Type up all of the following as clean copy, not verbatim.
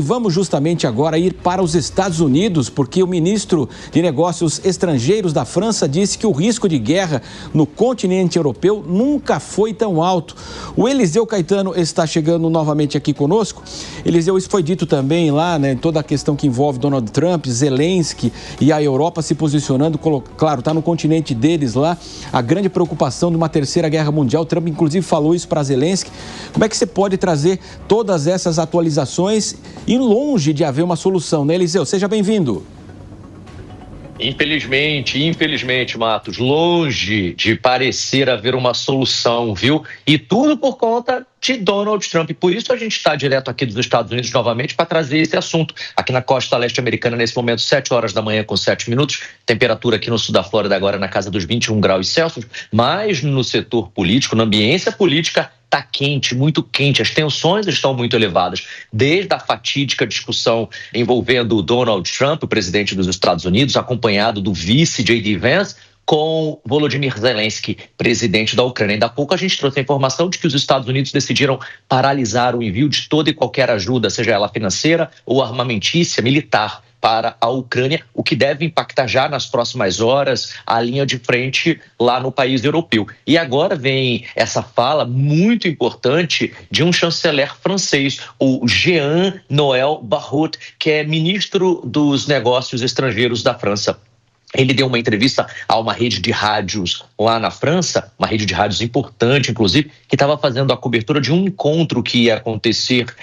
Vamos justamente agora ir para os Estados Unidos, porque o ministro de Negócios Estrangeiros da França disse que o risco de guerra no continente europeu nunca foi tão alto. O Eliseu Caetano está chegando novamente aqui conosco. Eliseu, isso foi dito também lá, né, toda a questão que envolve Donald Trump, Zelensky e a Europa se posicionando, claro, está no continente deles lá, a grande preocupação de uma terceira guerra mundial. Trump, inclusive, falou isso para Zelensky. Como é que você pode trazer todas essas atualizações e longe de haver uma solução, né, Eliseu? Seja bem-vindo. Infelizmente, Matos, longe de parecer haver uma solução, viu? E tudo por conta de Donald Trump. Por isso a gente está direto aqui dos Estados Unidos novamente para trazer esse assunto. Aqui na costa leste americana, nesse momento, 7 horas da manhã com 7 minutos. Temperatura aqui no sul da Flórida agora na casa dos 21 graus Celsius. Mas no setor político, na ambiência política, está quente, muito quente, as tensões estão muito elevadas, desde a fatídica discussão envolvendo o Donald Trump, o presidente dos Estados Unidos, acompanhado do vice J.D. Vance, com Volodymyr Zelensky, presidente da Ucrânia. Ainda há pouco a gente trouxe a informação de que os Estados Unidos decidiram paralisar o envio de toda e qualquer ajuda, seja ela financeira ou armamentícia, militar, para a Ucrânia, o que deve impactar já nas próximas horas a linha de frente lá no país europeu. E agora vem essa fala muito importante de um chanceler francês, o Jean-Noël Barrot, que é ministro dos Negócios Estrangeiros da França. Ele deu uma entrevista a uma rede de rádios lá na França, uma rede de rádios importante, inclusive, que estava fazendo a cobertura de um encontro que ia acontecer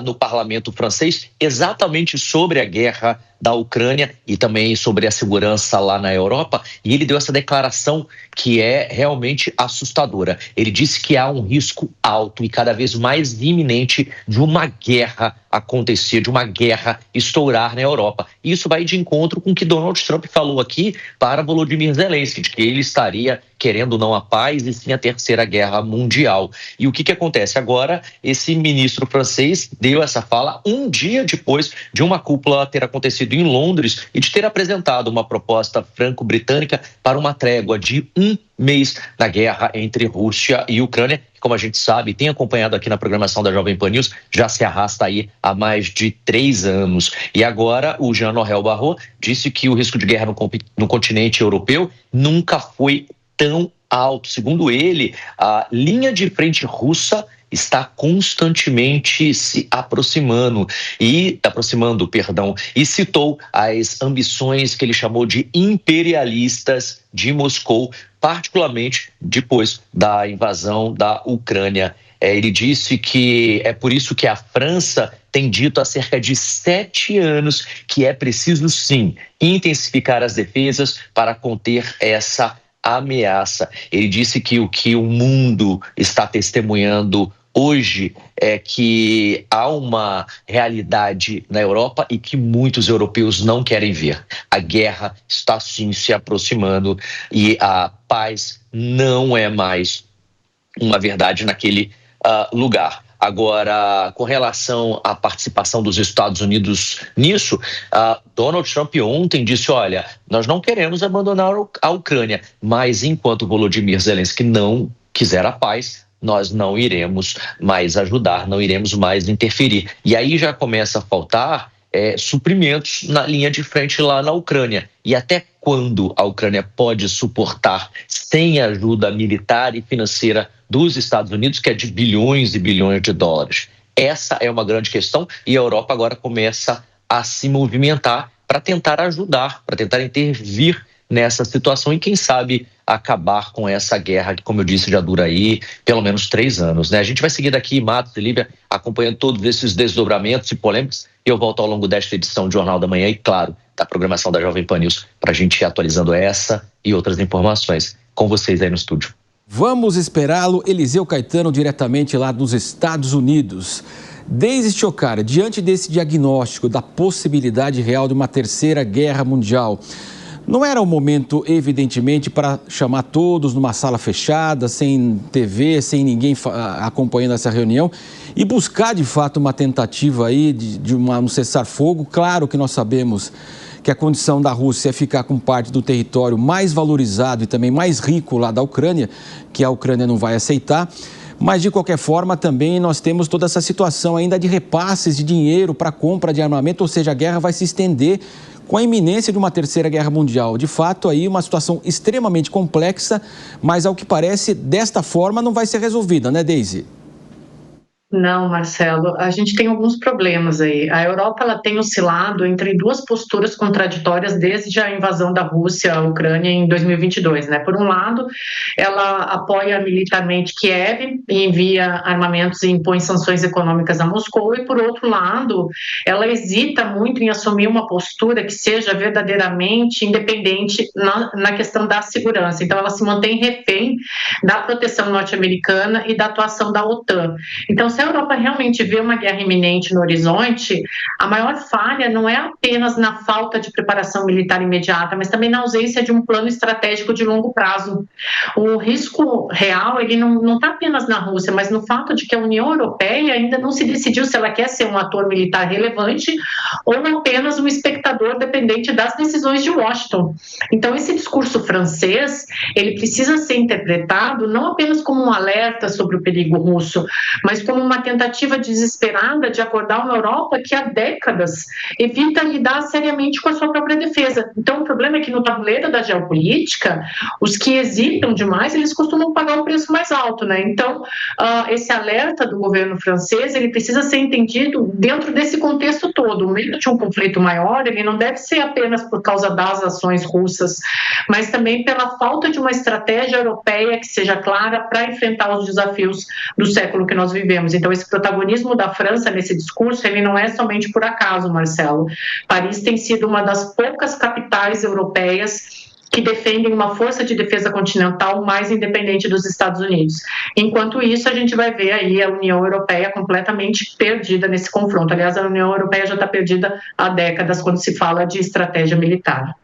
no parlamento francês, exatamente sobre a guerra da Ucrânia e também sobre a segurança lá na Europa. E ele deu essa declaração que é realmente assustadora. Ele disse que há um risco alto e cada vez mais iminente de uma guerra acontecer, de uma guerra estourar na Europa. Isso vai de encontro com o que Donald Trump falou aqui para Volodymyr Zelensky, de que ele estaria querendo não a paz e sim a terceira guerra mundial. E o que acontece agora? Esse ministro francês deu essa fala um dia depois de uma cúpula ter acontecido em Londres e de ter apresentado uma proposta franco-britânica para uma trégua de um mês na guerra entre Rússia e Ucrânia, que, como a gente sabe, tem acompanhado aqui na programação da Jovem Pan News, já se arrasta aí há mais de 3 anos. E agora o Jean-Noël Barrot disse que o risco de guerra no continente europeu nunca foi tão alto. Segundo ele, a linha de frente russa está constantemente se aproximando, e citou as ambições que ele chamou de imperialistas de Moscou, particularmente depois da invasão da Ucrânia. Ele disse que é por isso que a França tem dito há cerca de 7 anos que é preciso, sim, intensificar as defesas para conter essa ameaça. Ele disse que o que o mundo está testemunhando hoje é que há uma realidade na Europa e que muitos europeus não querem ver. A guerra está sim se aproximando e a paz não é mais uma verdade naquele lugar. Agora, com relação à participação dos Estados Unidos nisso, Donald Trump ontem disse, olha, nós não queremos abandonar a Ucrânia, mas enquanto Volodymyr Zelensky não quiser a paz, nós não iremos mais ajudar, não iremos mais interferir. E aí já começa a faltar suprimentos na linha de frente lá na Ucrânia. E até quando a Ucrânia pode suportar sem ajuda militar e financeira dos Estados Unidos, que é de bilhões e bilhões de dólares? Essa é uma grande questão e a Europa agora começa a se movimentar para tentar ajudar, para tentar intervir nessa situação e, quem sabe, acabar com essa guerra que, como eu disse, já dura aí pelo menos 3 anos, né? A gente vai seguir daqui, Matos e Lívia, acompanhando todos esses desdobramentos e polêmicas, e eu volto ao longo desta edição do Jornal da Manhã e, claro, da programação da Jovem Pan News, para a gente ir atualizando essa e outras informações com vocês aí no estúdio. Vamos esperá-lo, Eliseu Caetano, diretamente lá dos Estados Unidos. Desde Choccara, diante desse diagnóstico da possibilidade real de uma terceira guerra mundial, não era o momento, evidentemente, para chamar todos numa sala fechada, sem TV, sem ninguém acompanhando essa reunião e buscar, de fato, uma tentativa aí de um cessar-fogo? Claro que nós sabemos que a condição da Rússia é ficar com parte do território mais valorizado e também mais rico lá da Ucrânia, que a Ucrânia não vai aceitar. Mas, de qualquer forma, também nós temos toda essa situação ainda de repasses de dinheiro para compra de armamento, ou seja, a guerra vai se estender com a iminência de uma terceira guerra mundial. De fato, aí uma situação extremamente complexa, mas, ao que parece, desta forma não vai ser resolvida, né, Deise? Não, Marcelo, a gente tem alguns problemas aí. A Europa ela tem oscilado entre duas posturas contraditórias desde a invasão da Rússia à Ucrânia em 2022, né? Por um lado, ela apoia militarmente Kiev, envia armamentos e impõe sanções econômicas a Moscou, e por outro lado, ela hesita muito em assumir uma postura que seja verdadeiramente independente na questão da segurança. Então, ela se mantém refém da proteção norte-americana e da atuação da OTAN. Então, se a Europa realmente vê uma guerra iminente no horizonte, a maior falha não é apenas na falta de preparação militar imediata, mas também na ausência de um plano estratégico de longo prazo. O risco real, ele não está apenas na Rússia, mas no fato de que a União Europeia ainda não se decidiu se ela quer ser um ator militar relevante ou apenas um espectador dependente das decisões de Washington. Então, esse discurso francês, ele precisa ser interpretado não apenas como um alerta sobre o perigo russo, mas como uma tentativa desesperada de acordar uma Europa que há décadas evita lidar seriamente com a sua própria defesa. Então, o problema é que no tabuleiro da geopolítica, os que hesitam demais, eles costumam pagar um preço mais alto, né? Então, esse alerta do governo francês, ele precisa ser entendido dentro desse contexto todo. O medo de um conflito maior, ele não deve ser apenas por causa das ações russas, mas também pela falta de uma estratégia europeia que seja clara para enfrentar os desafios do século que nós vivemos. Então, esse protagonismo da França nesse discurso, ele não é somente por acaso, Marcelo. Paris tem sido uma das poucas capitais europeias que defendem uma força de defesa continental mais independente dos Estados Unidos. Enquanto isso, a gente vai ver aí a União Europeia completamente perdida nesse confronto. Aliás, a União Europeia já está perdida há décadas quando se fala de estratégia militar.